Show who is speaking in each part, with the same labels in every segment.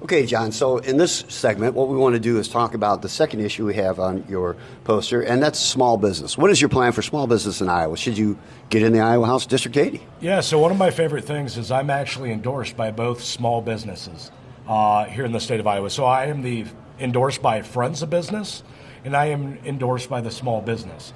Speaker 1: Okay, John, so in this segment, what we want to do is talk about the second issue we have on your poster, and that's small business. What is your plan for small business in Iowa? Should you get in the Iowa House District 80?
Speaker 2: Yeah, so one of my favorite things is I'm actually endorsed by both small businesses here in the state of Iowa. So I am endorsed by Friends of Business, and I am endorsed by the small business.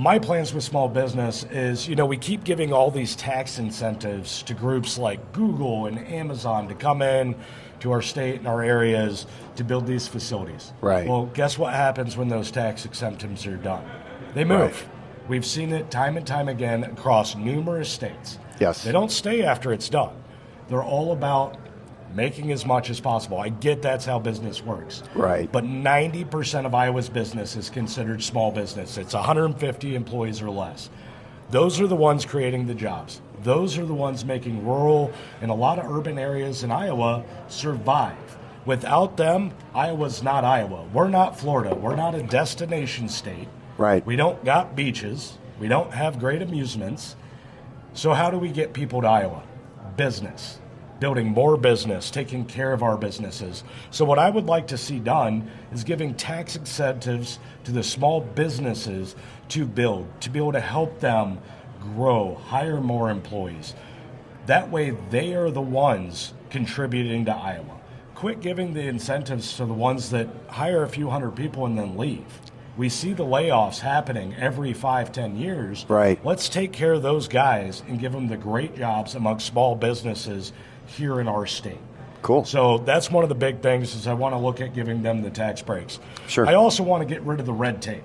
Speaker 2: My plans with small business is, we keep giving all these tax incentives to groups like Google and Amazon to come in to our state and our areas to build these facilities.
Speaker 1: Right.
Speaker 2: Well, guess what happens when those tax incentives are done? They move.
Speaker 1: Right.
Speaker 2: We've seen it time and time again across numerous states.
Speaker 1: Yes.
Speaker 2: They don't stay after it's done. They're all about making as much as possible. I get that's how business works.
Speaker 1: Right.
Speaker 2: But 90% of Iowa's business is considered small business. It's 150 employees or less. Those are the ones creating the jobs. Those are the ones making rural and a lot of urban areas in Iowa survive. Without them, Iowa's not Iowa. We're not Florida. We're not a destination state.
Speaker 1: Right.
Speaker 2: We don't got beaches. We don't have great amusements. So how do we get people to Iowa? Business. Building more business, taking care of our businesses. So what I would like to see done is giving tax incentives to the small businesses to build, to be able to help them grow, hire more employees. That way they are the ones contributing to Iowa. Quit giving the incentives to the ones that hire a few hundred people and then leave. We see the layoffs happening every 5-10 years.
Speaker 1: Right.
Speaker 2: Let's take care of those guys and give them the great jobs amongst small businesses here in our state.
Speaker 1: Cool.
Speaker 2: So that's one of the big things is I want to look at giving them the tax breaks.
Speaker 1: Sure.
Speaker 2: I also want to get rid of the red tape.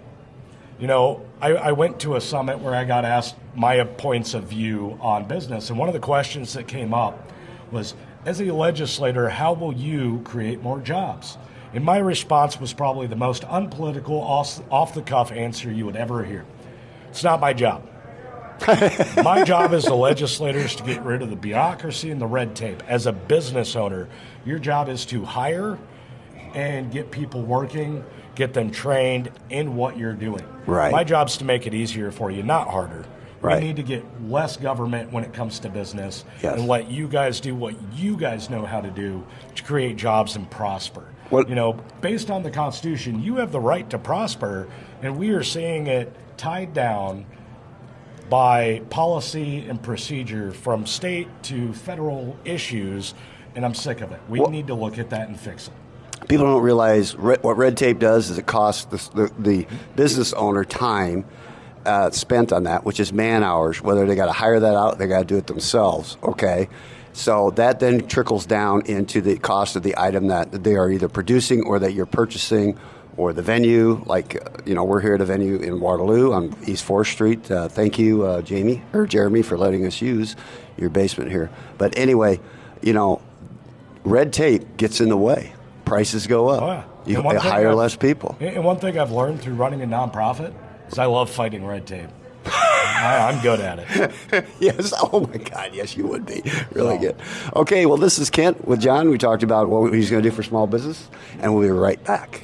Speaker 2: I went to a summit where I got asked my points of view on business, and one of the questions that came up was, as a legislator, how will you create more jobs? And my response was probably the most unpolitical, off-the-cuff answer you would ever hear. It's not my job. My job as the legislator is to get rid of the bureaucracy and the red tape. As a business owner, your job is to hire and get people working, get them trained in what you're doing.
Speaker 1: Right.
Speaker 2: My job is to make it easier for you, not harder.
Speaker 1: Right.
Speaker 2: We need to get less government when it comes to business.
Speaker 1: Yes.
Speaker 2: And let you guys do what you guys know how to do to create jobs and prosper.
Speaker 1: What?
Speaker 2: Based on the Constitution, you have the right to prosper, and we are seeing it tied down by policy and procedure from state to federal issues, and I'm sick of it. We need to look at that and fix it.
Speaker 1: People don't realize what red tape does is it costs the business owner time spent on that, which is man hours, whether they got to hire that out, they got to do it themselves, okay? So that then trickles down into the cost of the item that they are either producing or that you're purchasing, or the venue, like, we're here at a venue in Waterloo on East 4th Street. Thank you, Jeremy, for letting us use your basement here. But anyway, red tape gets in the way. Prices go up.
Speaker 2: Oh, yeah.
Speaker 1: You hire less people.
Speaker 2: And one thing I've learned through running a nonprofit is I love fighting red tape. I'm good at it.
Speaker 1: Yes. Oh, my God. Yes, you would be. Really good. Okay, well, this is Kent with John. We talked about what he's going to do for small business, and we'll be right back.